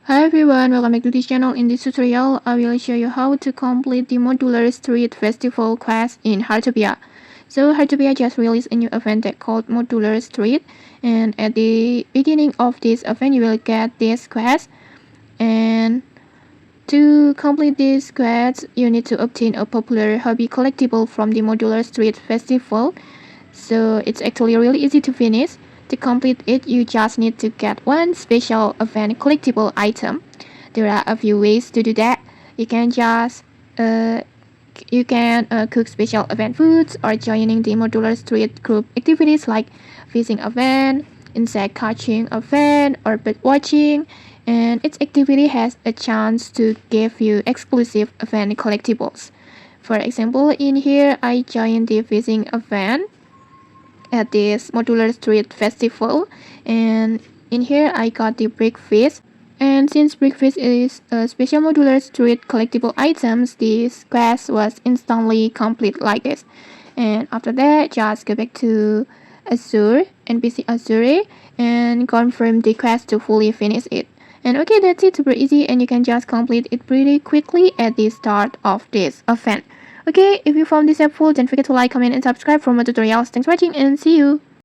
Hi everyone, welcome back to this channel. In this tutorial, I will show you how to complete the Modular Street Festival quest in Heartopia. So Heartopia just released a new event that called Modular Street, and at the beginning of this event you will get this quest. And to complete this quest, you need to obtain a popular hobby collectible from the Modular Street Festival. So it's actually really easy to finish. To complete it, you just need to get one special event collectible item. There are a few ways to do that. You can cook special event foods or joining the Modular Street group activities like fishing event, insect catching event, or bird watching. And each activity has a chance to give you exclusive event collectibles. For example, in here I joined the fishing event at this Modular Street Festival, and in here I got the brickfish. And since brickfish is a special Modular Street collectible items, this quest was instantly complete like this. And after that, just go back to Azure, NPC Azure, and confirm the quest to fully finish it. And okay, that's it, super easy, and you can just complete it pretty quickly at the start of this event. Okay, if you found this helpful, don't forget to like, comment, and subscribe for more tutorials. Thanks for watching, and see you!